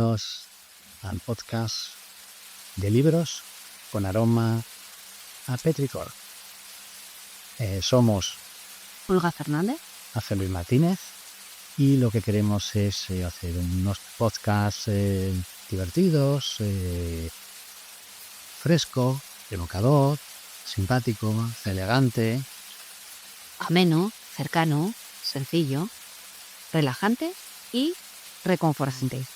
Bienvenidos al podcast de libros con aroma a petricor. Somos Olga Fernández, Ángel Luis Martínez y lo que queremos es hacer unos podcasts divertidos, fresco, evocador, simpático, elegante, ameno, cercano, sencillo, relajante y reconfortante.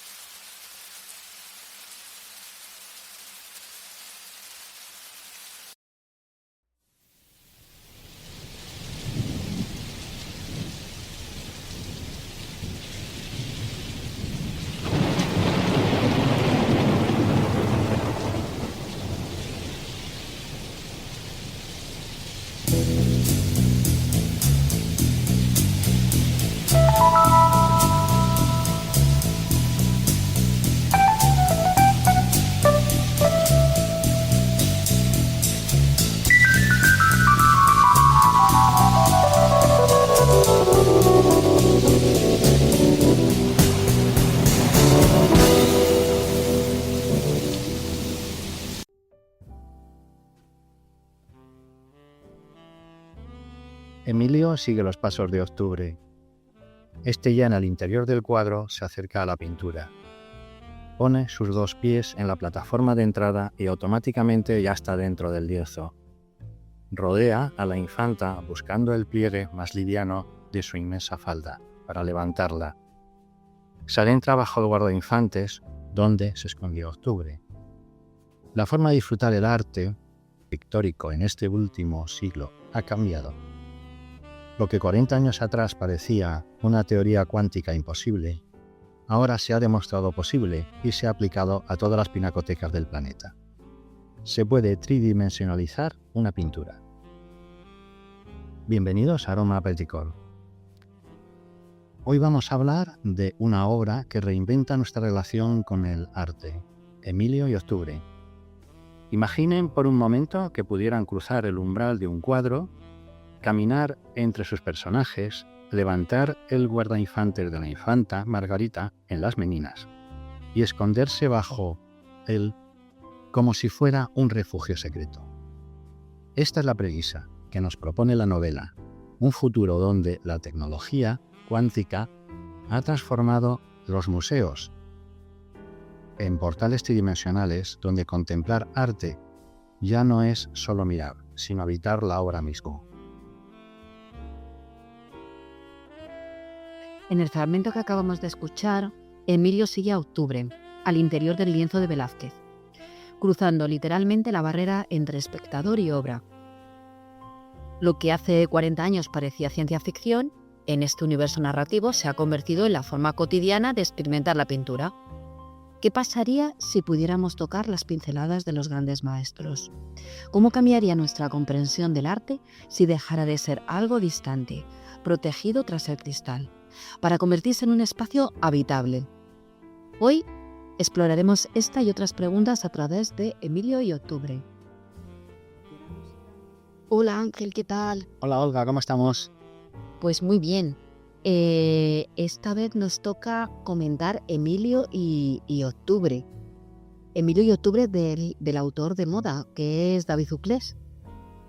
Emilio sigue los pasos de Octubre. Este ya en el interior del cuadro se acerca a la pintura. Pone sus dos pies en la plataforma de entrada y automáticamente ya está dentro del lienzo. Rodea a la infanta buscando el pliegue más liviano de su inmensa falda para levantarla. Se adentra bajo el guardainfantes donde se escondió Octubre. La forma de disfrutar el arte pictórico en este último siglo ha cambiado. Lo que 40 años atrás parecía una teoría cuántica imposible, ahora se ha demostrado posible y se ha aplicado a todas las pinacotecas del planeta. Se puede tridimensionalizar una pintura. Bienvenidos a Aroma Petricor. Hoy vamos a hablar de una obra que reinventa nuestra relación con el arte, Emilio y Octubre. Imaginen por un momento que pudieran cruzar el umbral de un cuadro, caminar entre sus personajes, levantar el guardainfantes de la infanta, Margarita, en las meninas, y esconderse bajo él como si fuera un refugio secreto. Esta es la premisa que nos propone la novela, un futuro donde la tecnología cuántica ha transformado los museos en portales tridimensionales donde contemplar arte ya no es solo mirar, sino habitar la obra mismo. En el fragmento que acabamos de escuchar, Emilio sigue a Octubre, al interior del lienzo de Velázquez, cruzando literalmente la barrera entre espectador y obra. Lo que hace 40 años parecía ciencia ficción, en este universo narrativo se ha convertido en la forma cotidiana de experimentar la pintura. ¿Qué pasaría si pudiéramos tocar las pinceladas de los grandes maestros? ¿Cómo cambiaría nuestra comprensión del arte si dejara de ser algo distante, protegido tras el cristal, para convertirse en un espacio habitable? Hoy exploraremos esta y otras preguntas a través de Emilio y Octubre. Hola Ángel, ¿qué tal? Hola Olga, ¿cómo estamos? Pues muy bien. Esta vez nos toca comentar Emilio y Octubre. Emilio y Octubre del autor de moda, que es David Uclés,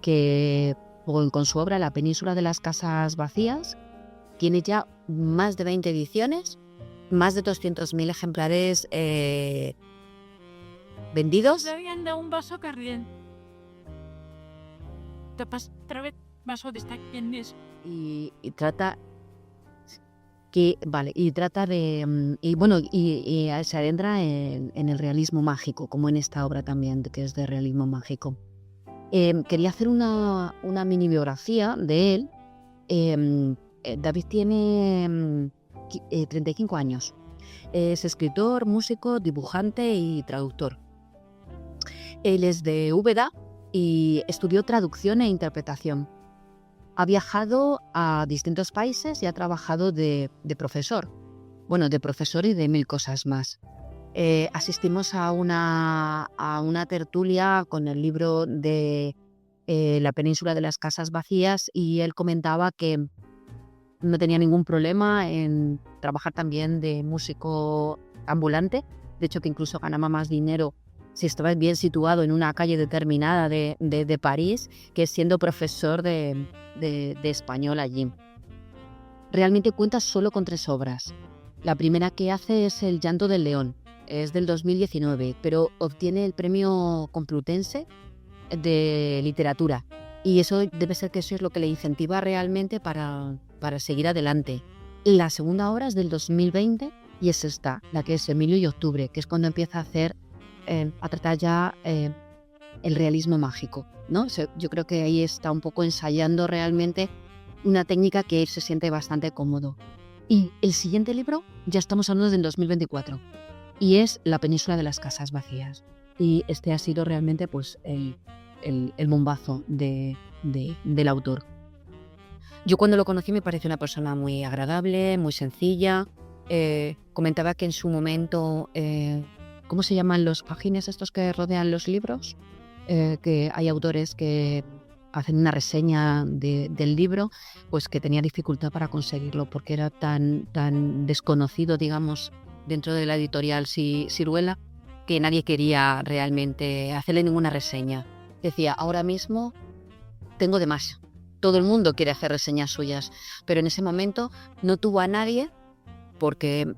que con su obra La península de las casas vacías tiene ya más de 20 ediciones, más de 200.000 ejemplares vendidos. Deberían de un vaso caliente. Tapas otra vez vaso de esta quién es. Y trata de se adentra en el realismo mágico, como en esta obra también, que es de realismo mágico. Quería hacer una mini biografía de él. David tiene 35 años. Es escritor, músico, dibujante y traductor. Él es de Úbeda y estudió traducción e interpretación. Ha viajado a distintos países y ha trabajado de profesor. Bueno, de profesor y de mil cosas más. Asistimos a una tertulia con el libro de La península de las casas vacías y él comentaba que no tenía ningún problema en trabajar también de músico ambulante de hecho que incluso ganaba más dinero si estaba bien situado en una calle determinada de París, que siendo profesor de español allí. Realmente cuenta solo con 3 obras. La primera que hace es El llanto del león, es del 2019, pero obtiene el premio Complutense de literatura. Y eso debe ser que eso es lo que le incentiva realmente para seguir adelante. La segunda obra es del 2020 y es esta, la que es Emilio y Octubre, que es cuando empieza a tratar ya el realismo mágico, ¿no? O sea, yo creo que ahí está un poco ensayando realmente una técnica que él se siente bastante cómodo. Y el siguiente libro ya estamos hablando del 2024 y es La península de las casas vacías. Y este ha sido realmente pues el bombazo del autor. Yo cuando lo conocí me pareció una persona muy agradable, muy sencilla. Comentaba que en su momento, ¿cómo se llaman los páginas estos que rodean los libros? Que hay autores que hacen una reseña del libro, pues que tenía dificultad para conseguirlo porque era tan desconocido, digamos, dentro de la editorial Siruela, que nadie quería realmente hacerle ninguna reseña. Decía, ahora mismo tengo de más. Todo el mundo quiere hacer reseñas suyas, pero en ese momento no tuvo a nadie porque,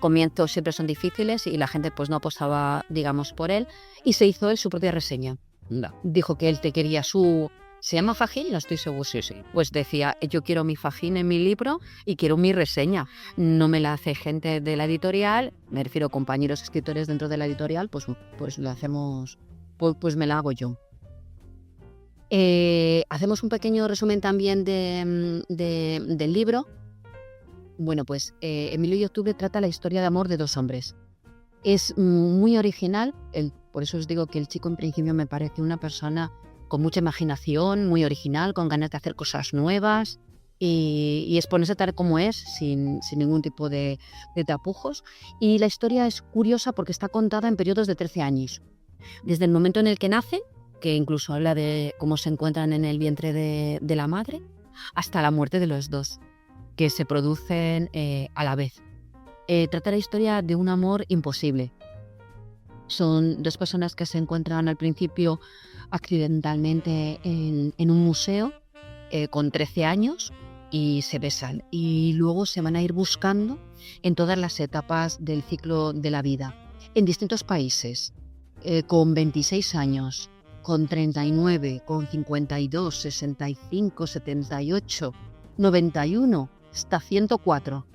comienzos siempre son difíciles y la gente pues no apostaba, digamos, por él, y se hizo él su propia reseña. No. Dijo que él te quería su... ¿Se llama Fajín? No estoy seguro. Sí. Pues decía, yo quiero mi Fajín en mi libro y quiero mi reseña. No me la hace gente de la editorial, me refiero a compañeros escritores dentro de la editorial, pues lo hacemos, pues me la hago yo. Hacemos un pequeño resumen también del libro. Bueno, pues Emilio y Octubre trata la historia de amor de 2 hombres. Es muy original, por eso os digo que el chico en principio me parece una persona con mucha imaginación, muy original, con ganas de hacer cosas nuevas y exponerse tal como es, sin ningún tipo de tapujos. Y la historia es curiosa porque está contada en periodos de 13 años. Desde el momento en el que nace, que incluso habla de cómo se encuentran en el vientre de la madre, hasta la muerte de los dos, que se producen a la vez. Trata la historia de un amor imposible. Son 2 personas que se encuentran al principio accidentalmente en un museo con 13 años y se besan. Y luego se van a ir buscando en todas las etapas del ciclo de la vida, en distintos países, con 26 años, con 39, con 52, 65, 78, 91, hasta 104.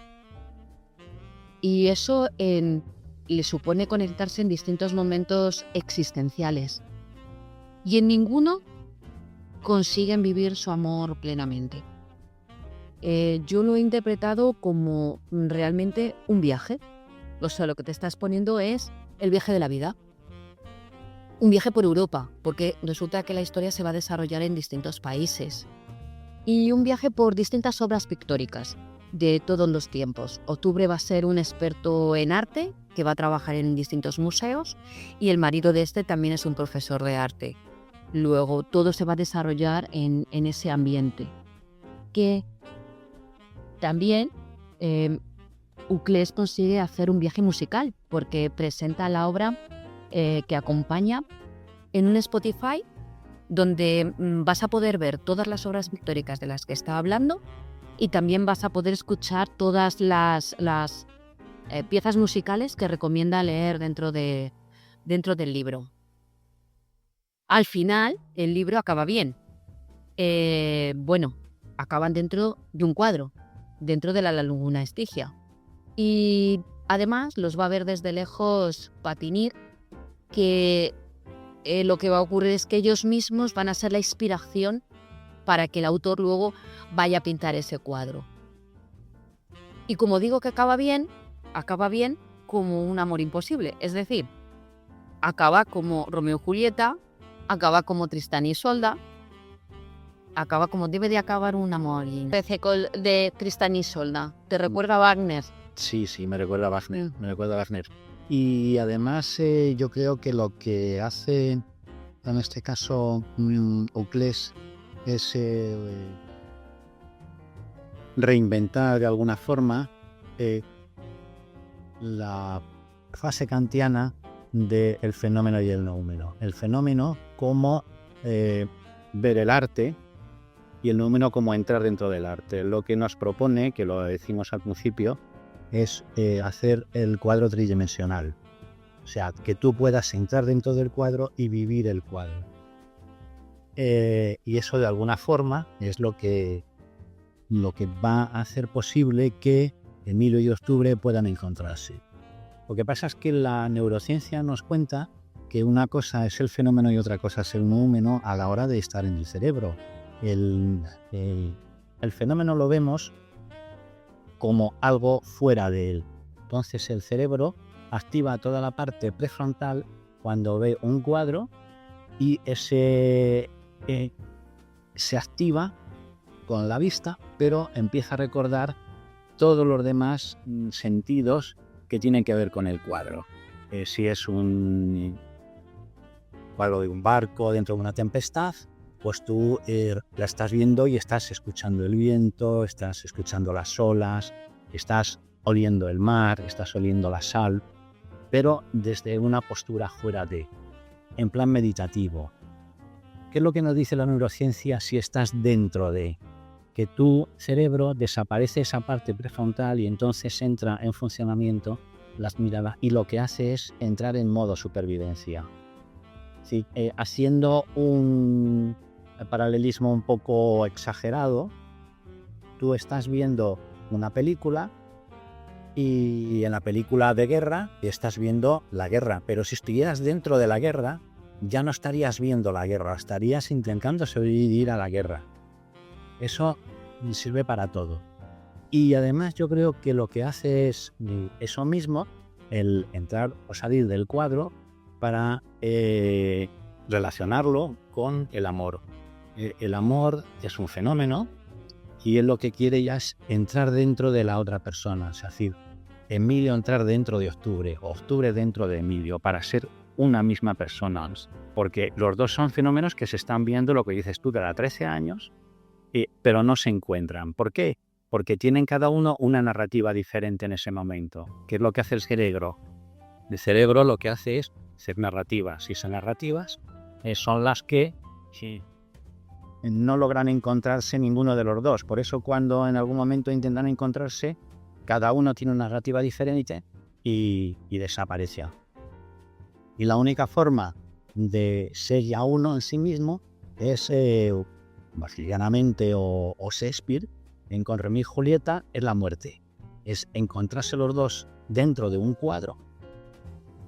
Y eso le supone conectarse en distintos momentos existenciales. Y en ninguno consiguen vivir su amor plenamente. Yo lo he interpretado como realmente un viaje. O sea, lo que te estás poniendo es el viaje de la vida. Un viaje por Europa, porque resulta que la historia se va a desarrollar en distintos países. Y un viaje por distintas obras pictóricas de todos los tiempos. Octubre va a ser un experto en arte, que va a trabajar en distintos museos, y el marido de este también es un profesor de arte. Luego todo se va a desarrollar en ese ambiente. Que también Uclés consigue hacer un viaje musical, porque presenta la obra que acompaña en un Spotify donde vas a poder ver todas las obras pictóricas de las que estaba hablando y también vas a poder escuchar todas las piezas musicales que recomienda leer dentro del libro. Al final, el libro acaba bien. Acaban dentro de un cuadro, dentro de la laguna Estigia. Y además los va a ver desde lejos Patinir, que lo que va a ocurrir es que ellos mismos van a ser la inspiración para que el autor luego vaya a pintar ese cuadro. Y como digo que acaba bien como un amor imposible. Es decir, acaba como Romeo y Julieta, acaba como Tristán y Isolda, acaba como debe de acabar un amor. De Tristán y Isolda. ¿Te recuerda a Wagner? Sí, me recuerda a Wagner. Y además yo creo que lo que hace en este caso Uclés es reinventar de alguna forma la fase kantiana del fenómeno y el noumeno. El fenómeno como ver el arte y el noumeno como entrar dentro del arte. Lo que nos propone, que lo decimos al principio, es hacer el cuadro tridimensional. O sea, que tú puedas entrar dentro del cuadro y vivir el cuadro. Y eso de alguna forma es lo que va a hacer posible que Emilio y Octubre puedan encontrarse. Lo que pasa es que la neurociencia nos cuenta que una cosa es el fenómeno y otra cosa es el noumeno a la hora de estar en el cerebro. El fenómeno lo vemos como algo fuera de él. Entonces el cerebro activa toda la parte prefrontal cuando ve un cuadro y ese se activa con la vista, pero empieza a recordar todos los demás sentidos que tienen que ver con el cuadro. Si es un cuadro de un barco dentro de una tempestad, pues tú la estás viendo y estás escuchando el viento, estás escuchando las olas, estás oliendo el mar, estás oliendo la sal, pero desde una postura fuera de, en plan meditativo. ¿Qué es lo que nos dice la neurociencia si estás dentro de? Que tu cerebro desaparece esa parte prefrontal y entonces entra en funcionamiento las miradas y lo que hace es entrar en modo supervivencia. Sí, haciendo un paralelismo un poco exagerado, tú estás viendo una película y en la película de guerra estás viendo la guerra, pero si estuvieras dentro de la guerra ya no estarías viendo la guerra, estarías intentando sobrevivir a la guerra. Eso sirve para todo. Y además yo creo que lo que hace es eso mismo, el entrar o salir del cuadro para relacionarlo con el amor. El amor es un fenómeno y él lo que quiere ya es entrar dentro de la otra persona, es decir, Emilio entrar dentro de Octubre, Octubre dentro de Emilio, para ser una misma persona, porque los dos son fenómenos que se están viendo, lo que dices tú, de a 13 años, pero no se encuentran. ¿Por qué? Porque tienen cada uno una narrativa diferente en ese momento. ¿Qué es lo que hace el cerebro? El cerebro lo que hace es hacer narrativas, y esas narrativas son las que no logran encontrarse ninguno de los dos. Por eso cuando en algún momento intentan encontrarse, cada uno tiene una narrativa diferente y desaparece. Y la única forma de ser ya uno en sí mismo es, basilianamente o Shakespeare, en Con Romeo y Julieta, es la muerte. Es encontrarse los dos dentro de un cuadro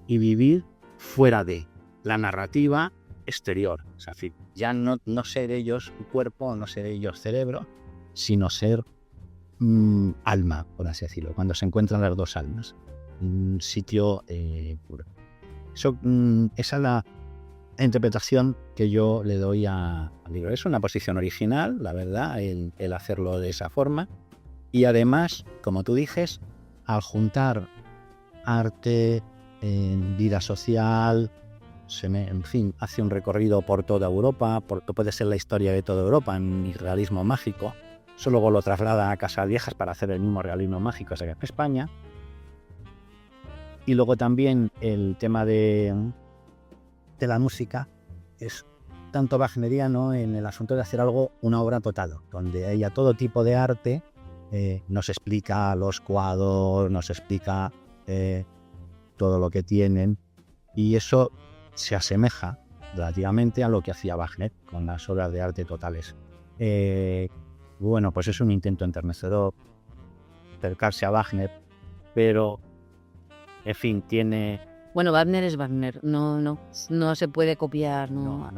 y vivir fuera de la narrativa exterior. Es decir, ya no ser ellos cuerpo, no ser ellos cerebro, sino ser alma, por así decirlo, cuando se encuentran las dos almas. Un sitio puro. Esa es la interpretación que yo le doy al libro. Es una posición original, la verdad, el hacerlo de esa forma. Y además, como tú dices, al juntar arte, vida social, en fin, hace un recorrido por toda Europa, puede ser la historia de toda Europa en realismo mágico. Eso luego lo traslada a Casas Viejas para hacer el mismo realismo mágico en España. Y luego también el tema de la música es tanto wagneriano en el asunto de hacer algo, una obra total, donde haya todo tipo de arte, nos explica los cuadros, nos explica todo lo que tienen, y eso se asemeja relativamente a lo que hacía Wagner con las obras de arte totales. Bueno, pues es un intento enternecedor acercarse a Wagner, pero en fin, tiene... Bueno, Wagner es Wagner, no se puede copiar, no.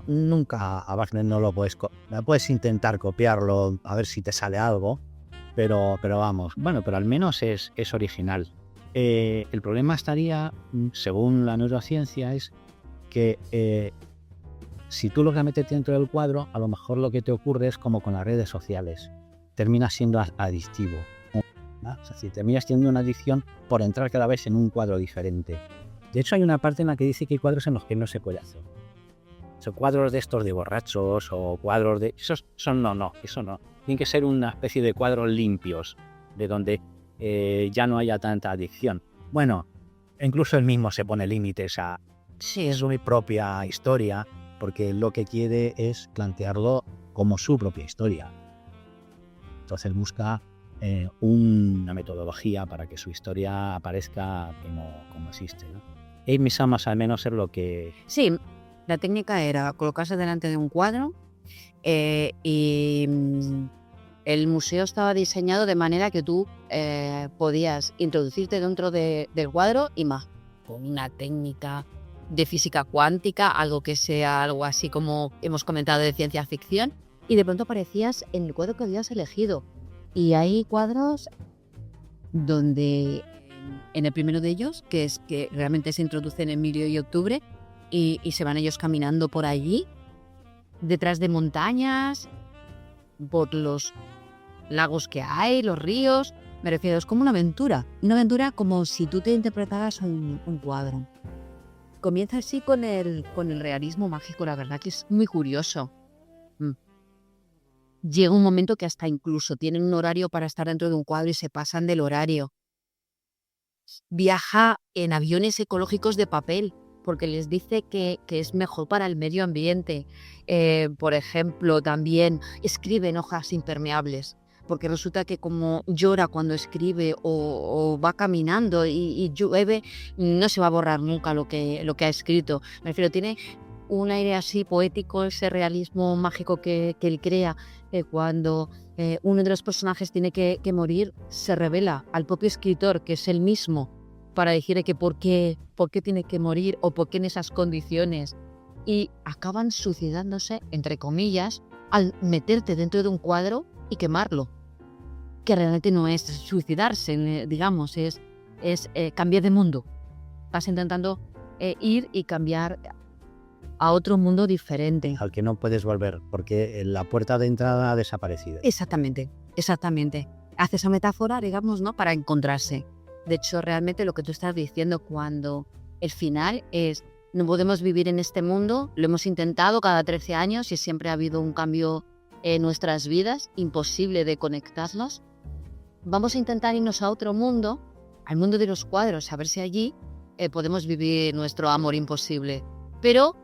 Nunca a Wagner no lo puedes intentar copiarlo, a ver si te sale algo, pero vamos, bueno, pero al menos es original. El problema estaría, según la neurociencia, es que si tú logras meterte dentro del cuadro, a lo mejor lo que te ocurre es como con las redes sociales, termina siendo adictivo. O sea, si terminas teniendo una adicción por entrar cada vez en un cuadro diferente. De hecho, hay una parte en la que dice que hay cuadros en los que no se puede hacer. Son cuadros de estos de borrachos o cuadros de... Eso no. Tienen que ser una especie de cuadros limpios, de donde ya no haya tanta adicción. Bueno, Incluso él mismo se pone límites a sí, es mi propia historia, porque lo que quiere es plantearlo como su propia historia. Entonces busca una metodología para que su historia aparezca como existe, ¿no? Amy Summers al menos es lo que... Sí, la técnica era colocarse delante de un cuadro y el museo estaba diseñado de manera que tú podías introducirte dentro del cuadro y más, con una técnica de física cuántica, algo que sea algo así como hemos comentado de ciencia ficción, y de pronto aparecías en el cuadro que habías elegido. Y hay cuadros donde en el primero de ellos, que es que realmente se introducen Emilio y Octubre, y se van ellos caminando por allí, detrás de montañas, por los lagos que hay, los ríos. Me refiero, es como una aventura como si tú te interpretaras un cuadro. Comienza así con el realismo mágico, la verdad que es muy curioso. Llega un momento que hasta incluso tienen un horario para estar dentro de un cuadro y se pasan del horario. Viaja en aviones ecológicos de papel porque les dice que es mejor para el medio ambiente. Por ejemplo, también escribe en hojas impermeables, porque resulta que como llora cuando escribe o va caminando y llueve, no se va a borrar nunca lo que ha escrito. Me refiero, tiene un aire así poético, ese realismo mágico que él crea, cuando uno de los personajes tiene que morir, se revela al propio escritor, que es él mismo, para decirle que por qué tiene que morir o por qué en esas condiciones. Y acaban suicidándose, entre comillas, al meterte dentro de un cuadro y quemarlo. Que realmente no es suicidarse, digamos, es cambiar de mundo. Vas intentando ir y cambiar a otro mundo diferente. Al que no puedes volver, porque la puerta de entrada ha desaparecido. Exactamente. Hace esa metáfora, digamos, ¿no?, para encontrarse. De hecho, realmente lo que tú estás diciendo, cuando el final es no podemos vivir en este mundo, lo hemos intentado cada 13 años y siempre ha habido un cambio en nuestras vidas, imposible de conectarnos. Vamos a intentar irnos a otro mundo, al mundo de los cuadros, a ver si allí podemos vivir nuestro amor imposible. Pero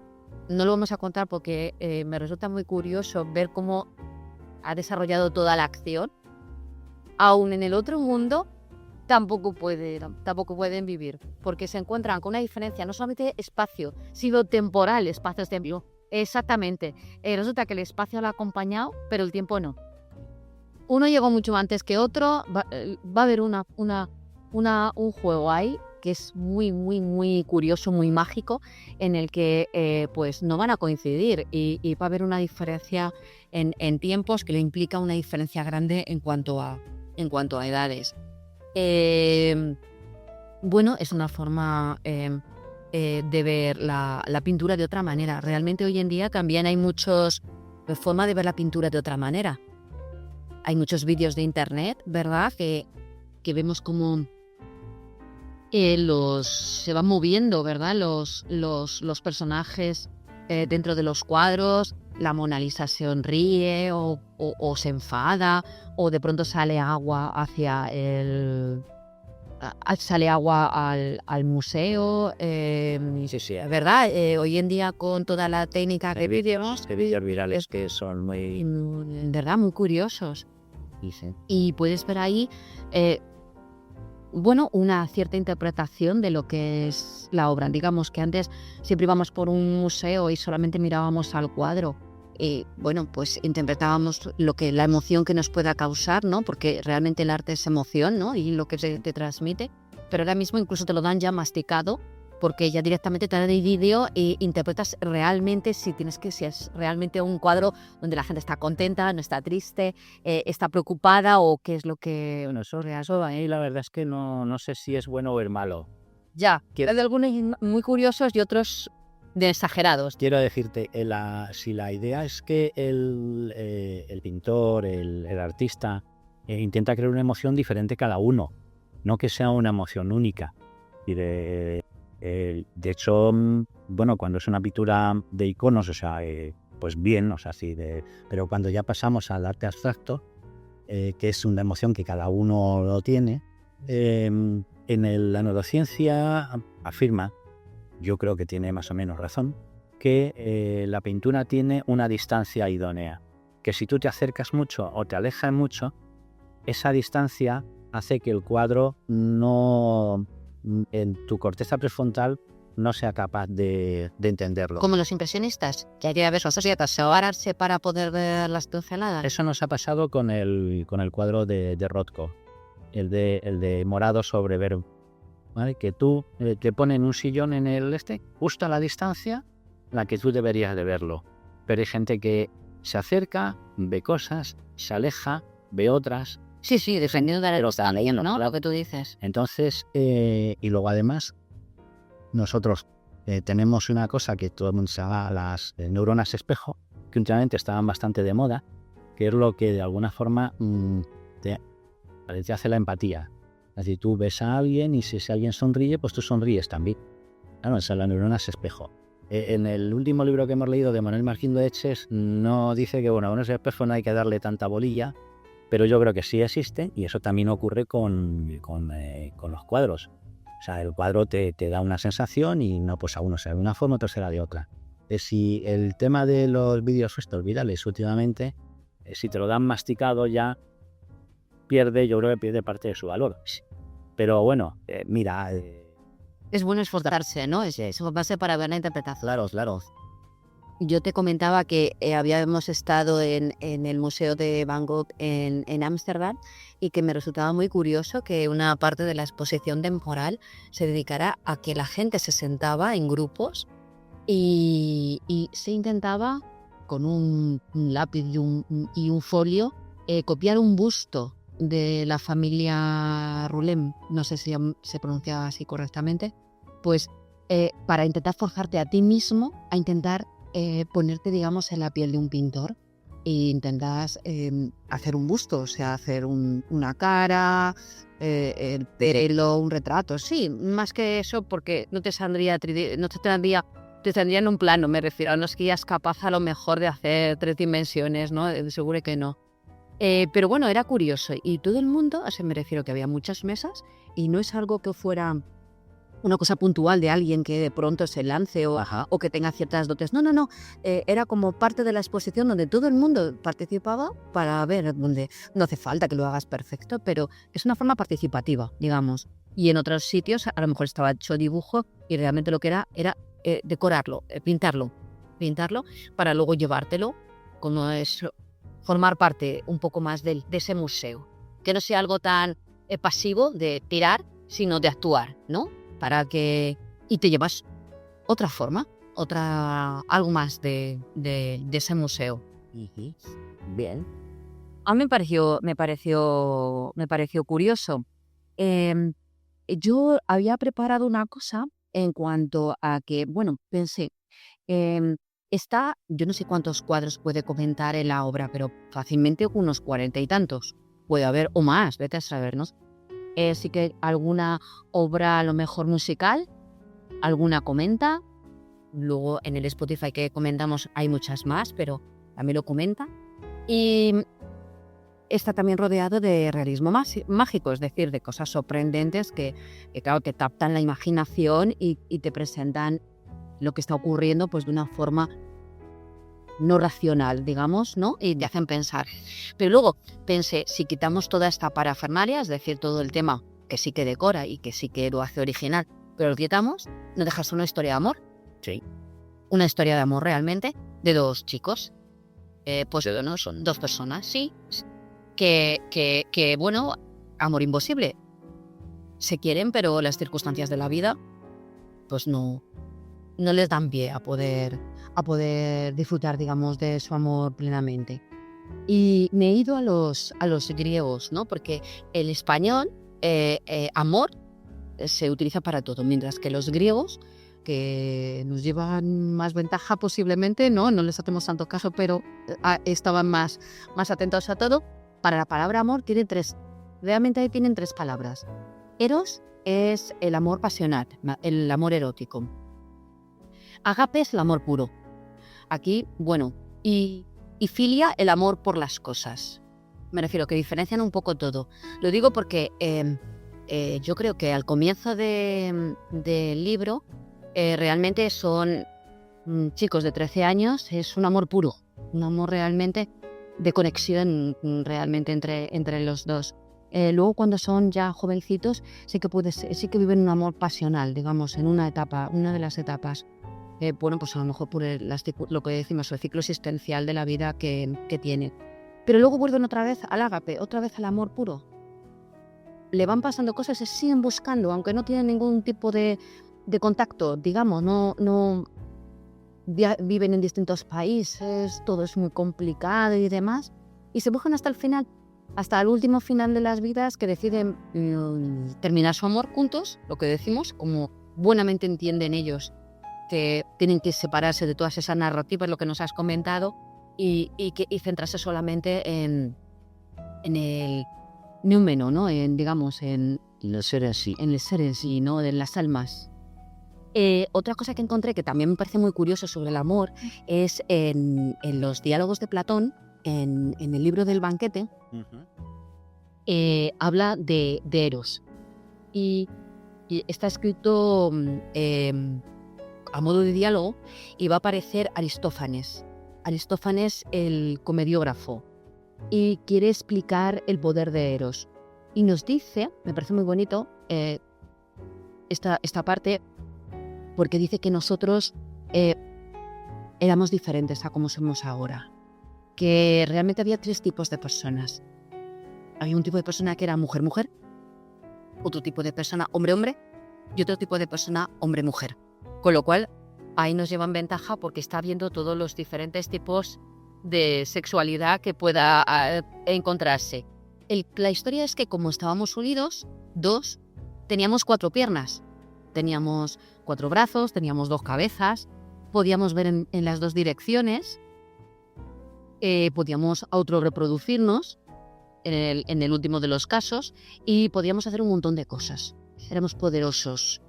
no lo vamos a contar porque me resulta muy curioso ver cómo ha desarrollado toda la acción. Aún en el otro mundo tampoco pueden vivir, porque se encuentran con una diferencia, no solamente espacio, sino temporal, espacio-tiempo. Exactamente. Resulta que el espacio lo ha acompañado, pero el tiempo no. Uno llegó mucho antes que otro. Va a haber un juego ahí que es muy, muy, muy curioso, muy mágico, en el que pues no van a coincidir y va a haber una diferencia en tiempos que le implica una diferencia grande en cuanto a edades. Bueno, es una forma de ver la pintura de otra manera. Realmente hoy en día también hay muchas formas de ver la pintura de otra manera. Hay muchos vídeos de internet, ¿verdad?, que vemos como se van moviendo, ¿verdad?, los personajes dentro de los cuadros. La Mona Lisa sonríe o se enfada, o de pronto sale agua al museo. Sí. ¿Verdad? Hoy en día, con toda la técnica de vídeos virales que son muy... de verdad, muy curiosos. Sí. Y puedes ver ahí una cierta interpretación de lo que es la obra. Digamos que antes siempre íbamos por un museo y solamente mirábamos al cuadro. Pues interpretábamos la emoción que nos pueda causar, ¿no? Porque realmente el arte es emoción, ¿no?, y lo que te transmite. Pero ahora mismo incluso te lo dan ya masticado, porque ya directamente te dan el vídeo e interpretas realmente si es realmente un cuadro donde la gente está contenta, no está triste, está preocupada, o qué es lo que... Bueno, eso ahí la verdad es que no sé si es bueno o es malo. Ya, hay algunos muy curiosos y otros de exagerados. Quiero decirte, si la idea es que el pintor, el artista, intenta crear una emoción diferente cada uno, no que sea una emoción única. Y de hecho, cuando es una pintura de iconos, o sea, pues bien, o sea, sí, pero cuando ya pasamos al arte abstracto, que es una emoción que cada uno lo tiene, La neurociencia afirma, yo creo que tiene más o menos razón, que la pintura tiene una distancia idónea, que si tú te acercas mucho o te alejas mucho, esa distancia hace que el cuadro no, en tu corteza prefrontal, no sea capaz de entenderlo. Como los impresionistas, que hay que ver sus societas, separarse para poder ver las pinceladas. Eso nos ha pasado con el cuadro de Rothko, el de morado sobre verde, ¿vale? Que tú te ponen un sillón en justo a la distancia en la que tú deberías de verlo. Pero hay gente que se acerca, ve cosas, se aleja, ve otras. Sí, defendiendo de lo que estaba leyendo, ¿no? Lo que tú dices. Entonces, y luego además, nosotros tenemos una cosa que todo el mundo se llama las neuronas espejo, que últimamente estaban bastante de moda, que es lo que de alguna forma te hace la empatía. Es decir, tú ves a alguien y si ese alguien sonríe, pues tú sonríes también. Claro, esa es la neuronas espejo. En el último libro que hemos leído de Manuel Martín de Etxes no dice que, bueno, a unos espejos no hay que darle tanta bolilla, pero yo creo que sí existe y eso también ocurre con los cuadros. O sea, el cuadro te da una sensación y no, pues a uno será de una forma, otro será de otra. Si el tema de los vídeos estos virales últimamente, si te lo dan masticado ya yo creo que pierde parte de su valor. Pero bueno, mira... es bueno esforzarse, ¿no? Eso base para ver la interpretación. Claro. Yo te comentaba que habíamos estado en el Museo de Van Gogh en Ámsterdam y que me resultaba muy curioso que una parte de la exposición temporal se dedicara a que la gente se sentaba en grupos y se intentaba con un lápiz y un folio copiar un busto de la familia Roulem, no sé si se pronuncia así correctamente, pues para intentar forjarte a ti mismo a intentar ponerte, digamos, en la piel de un pintor e intentas hacer un busto, o sea, hacer una cara, el pelo, un retrato. Sí, más que eso, porque no te saldría, te tendría en un plano, me refiero. No es que ya es capaz a lo mejor de hacer 3 dimensiones, ¿no? Seguro que no. Pero bueno, era curioso. Y todo el mundo, o sea, me refiero que había muchas mesas y no es algo que fuera una cosa puntual de alguien que de pronto se lance o que tenga ciertas dotes. No. Era como parte de la exposición donde todo el mundo participaba para ver, donde no hace falta que lo hagas perfecto, pero es una forma participativa, digamos. Y en otros sitios a lo mejor estaba hecho dibujo y realmente lo que era decorarlo, pintarlo para luego llevártelo, como es formar parte un poco más de ese museo. Que no sea algo tan pasivo de tirar, sino de actuar, ¿no? Y te llevas otra forma, algo más de ese museo. Bien. A mí me pareció curioso. Yo había preparado una cosa en cuanto a que, bueno, pensé, yo no sé cuántos cuadros puede comentar en la obra, pero fácilmente unos 40 y tantos. Puede haber o más, vete a sabernos. Sí que alguna obra a lo mejor musical, alguna comenta, luego en el Spotify que comentamos hay muchas más, pero también lo comenta. Y está también rodeado de realismo mágico, es decir, de cosas sorprendentes que claro, te captan la imaginación y te presentan lo que está ocurriendo pues de una forma no racional, digamos, ¿no? Y te hacen pensar. Pero luego pensé, si quitamos toda esta parafernalia, es decir, todo el tema que sí que decora y que sí que lo hace original, pero lo quitamos, ¿no dejas una historia de amor? Sí. Una historia de amor realmente de 2 chicos. Pues no son 2 personas, sí. Que bueno, amor imposible. Se quieren, pero las circunstancias de la vida, pues no les dan pie a poder disfrutar, digamos, de su amor plenamente. Y me he ido a los griegos, ¿no? Porque el español, amor, se utiliza para todo, mientras que los griegos, que nos llevan más ventaja posiblemente, no les hacemos tanto caso, pero estaban más atentos a todo. Para la palabra amor realmente tienen 3 palabras. Eros es el amor pasional, el amor erótico. Agape es el amor puro. Aquí, bueno, y filia, el amor por las cosas. Me refiero que diferencian un poco todo. Lo digo porque yo creo que al comienzo del libro realmente son chicos de 13 años, es un amor puro, un amor realmente de conexión realmente entre los dos. Luego cuando son ya jovencitos sí que viven un amor pasional, digamos, en una de las etapas. Bueno, pues a lo mejor por lo que decimos, el ciclo existencial de la vida que tienen. Pero luego vuelven otra vez al ágape, otra vez al amor puro. Le van pasando cosas, se siguen buscando, aunque no tienen ningún tipo de contacto, digamos, no viven en distintos países, todo es muy complicado y demás, y se buscan hasta el final, hasta el último final de las vidas, que deciden terminar su amor juntos, lo que decimos, como buenamente entienden ellos, que tienen que separarse de todas esas narrativas, lo que nos has comentado, y centrarse solamente en el número, ¿no? Digamos, en el ser en sí. En el ser en sí, ¿no? En las almas. Otra cosa que encontré que también me parece muy curioso sobre el amor es en los diálogos de Platón, en el libro del banquete, habla de Eros. Y está escrito a modo de diálogo, y va a aparecer Aristófanes, el comediógrafo, y quiere explicar el poder de Eros. Y nos dice, me parece muy bonito esta parte, porque dice que nosotros éramos diferentes a como somos ahora, que realmente había 3 tipos de personas. Había un tipo de persona que era mujer-mujer, otro tipo de persona hombre-hombre y otro tipo de persona hombre-mujer. Con lo cual, ahí nos llevan ventaja porque está viendo todos los diferentes tipos de sexualidad que pueda encontrarse. La historia es que como estábamos unidos, 2, teníamos 4 piernas, teníamos 4 brazos, teníamos 2 cabezas, podíamos ver en las 2 direcciones, podíamos autorreproducirnos en el último de los casos, y podíamos hacer un montón de cosas. Éramos poderosos.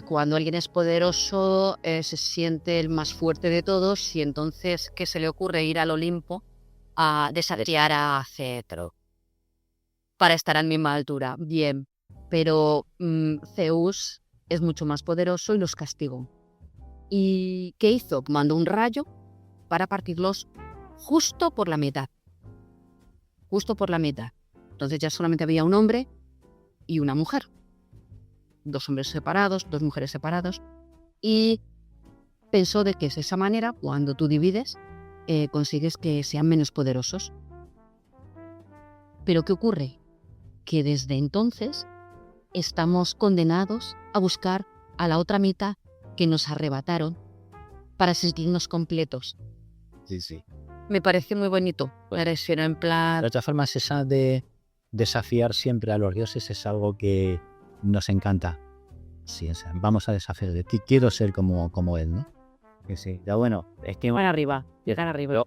Cuando alguien es poderoso, se siente el más fuerte de todos, y entonces, ¿qué se le ocurre? Ir al Olimpo a desafiar a Cetro para estar a la misma altura. Bien, pero Zeus es mucho más poderoso y los castigó. ¿Y qué hizo? Mandó un rayo para partirlos justo por la mitad. Justo por la mitad. Entonces ya solamente había un hombre y una mujer. 2 hombres separados, 2 mujeres separadas. Y pensó de que de esa manera, cuando tú divides, consigues que sean menos poderosos. Pero ¿qué ocurre? Que desde entonces estamos condenados a buscar a la otra mitad que nos arrebataron para sentirnos completos. Sí. Me parece muy bonito. Pareció en plan... De todas formas, esa de desafiar siempre a los dioses es algo que nos encanta. Sí, o sea, vamos a desafiar de ti. Quiero ser como él, ¿no? Que sí. Ya bueno, es que... Llegar arriba.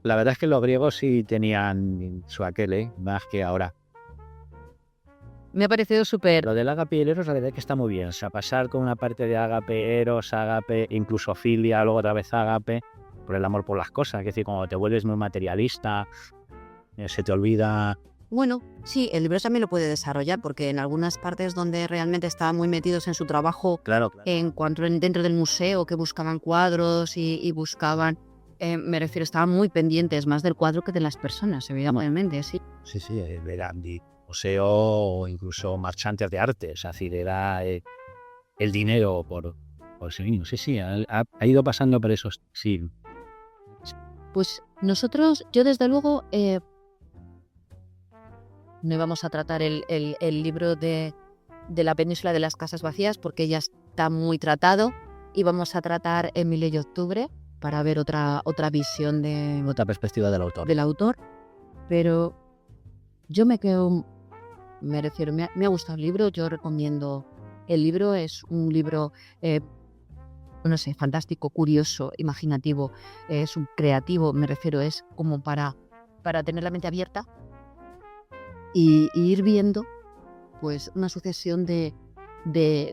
La verdad es que los griegos sí tenían su aquel, más que ahora. Me ha parecido súper... Lo del ágape y el eros, la verdad es que está muy bien. O sea, pasar con una parte de ágape, eros, ágape, incluso filia, luego otra vez ágape, por el amor por las cosas. Es decir, cuando te vuelves muy materialista, se te olvida... Bueno, sí, el libro también lo puede desarrollar, porque en algunas partes donde realmente estaban muy metidos en su trabajo, Claro. en cuanto dentro del museo, que buscaban cuadros y buscaban... me refiero, estaban muy pendientes más del cuadro que de las personas, evidentemente, sí. Sí, eran museo o incluso marchantes de arte. Es decir, era el dinero por ese niño. Sí, ha ido pasando por eso, sí. Pues nosotros, yo desde luego, no íbamos a tratar el libro de la península de las casas vacías, porque ya está muy tratado. Íbamos a tratar Emilio y Octubre para ver otra visión Otra perspectiva del autor. Pero yo me quedo, me refiero, me ha gustado el libro, yo recomiendo. El libro es un libro, no sé, fantástico, curioso, imaginativo, es un creativo, me refiero, es como para tener la mente abierta y ir viendo pues una sucesión de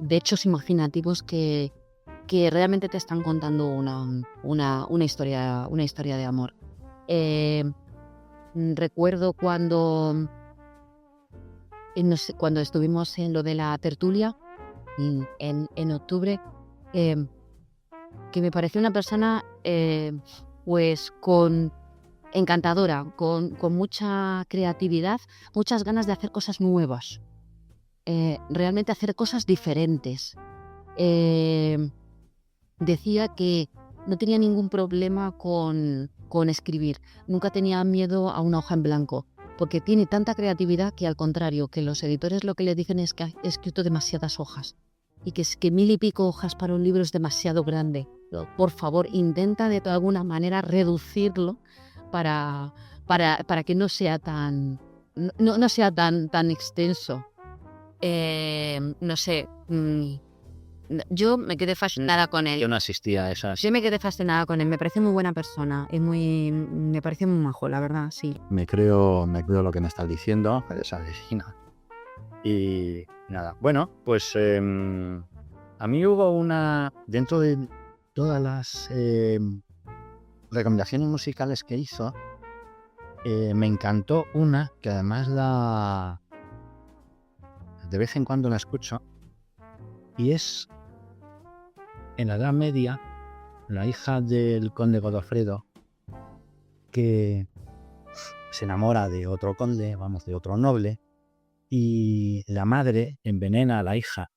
hechos imaginativos que realmente te están contando una historia de amor. Recuerdo cuando no sé, cuando estuvimos en lo de la tertulia en octubre, que me pareció una persona pues encantadora, con mucha creatividad, muchas ganas de hacer cosas nuevas, realmente hacer cosas diferentes. Decía que no tenía ningún problema con escribir, nunca tenía miedo a una hoja en blanco, porque tiene tanta creatividad que, al contrario, que los editores lo que le dicen es que ha escrito demasiadas hojas y que es que 1000 y pico hojas para un libro es demasiado grande. Por favor, intenta de alguna manera reducirlo para que no sea tan tan extenso. No sé, yo me quedé fascinada con él. Yo no asistía a esas. Yo me quedé fascinada con él, me parece muy buena persona, me parece muy majo, la verdad, sí. Me creo lo que me estás diciendo, eres asesina. Y nada, bueno, pues a mí hubo dentro de todas las recomendaciones musicales que hizo, me encantó una que además de vez en cuando la escucho, y es en la Edad Media, la hija del conde Godofredo, que se enamora de otro conde, de otro noble, y la madre envenena a la hija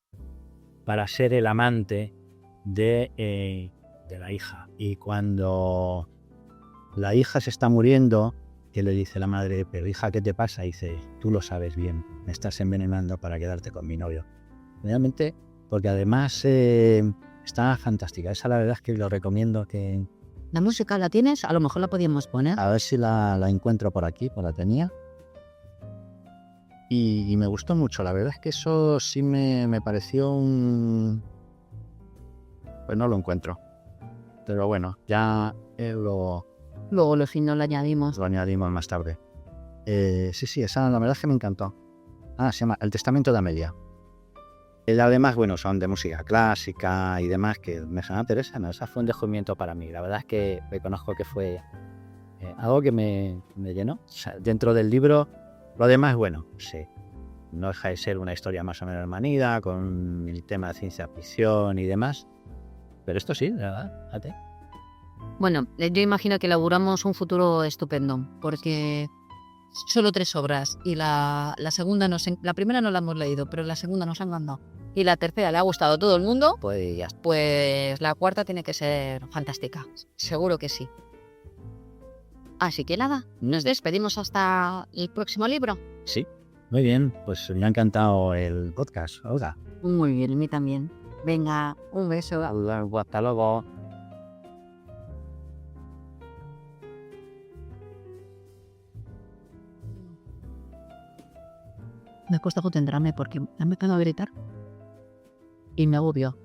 para ser el amante de la hija. Y cuando la hija se está muriendo, que le dice la madre, pero hija, ¿qué te pasa? Y dice, tú lo sabes bien, me estás envenenando para quedarte con mi novio. Realmente, porque además está fantástica. Esa la verdad es que lo recomiendo. Que ¿La música la tienes? A lo mejor la podíamos poner. a ver si la encuentro por aquí, pues la tenía. Y me gustó mucho. La verdad es que eso sí me pareció pues no lo encuentro. Pero bueno, ya Luego si no lo añadimos. lo añadimos más tarde. Sí, esa la verdad es que me encantó. Se llama El Testamento de Amelia. Además, bueno, son de música clásica y demás, que me sonaba Teresa, ¿no? Esa fue un descubrimiento para mí. La verdad es que reconozco que fue algo que me llenó. O sea, dentro del libro, lo demás, bueno, sí, no deja de ser una historia más o menos manida, con el tema de ciencia ficción y demás. Pero esto sí, la verdad, fíjate. Bueno, yo imagino que elaboramos un futuro estupendo, porque solo 3 obras y la segunda la primera no la hemos leído, pero la segunda nos ha encantado. Y la tercera le ha gustado a todo el mundo, pues la cuarta tiene que ser fantástica, seguro que sí. Así que nada, nos despedimos hasta el próximo libro. Sí, muy bien, pues me ha encantado el podcast, Olga. Muy bien, a mí también. Venga, un beso. Hasta luego. Me cuesta concentrarme porque me ha empezado a gritar y me agobio,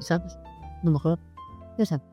¿sabes? A lo mejor, ya sabes.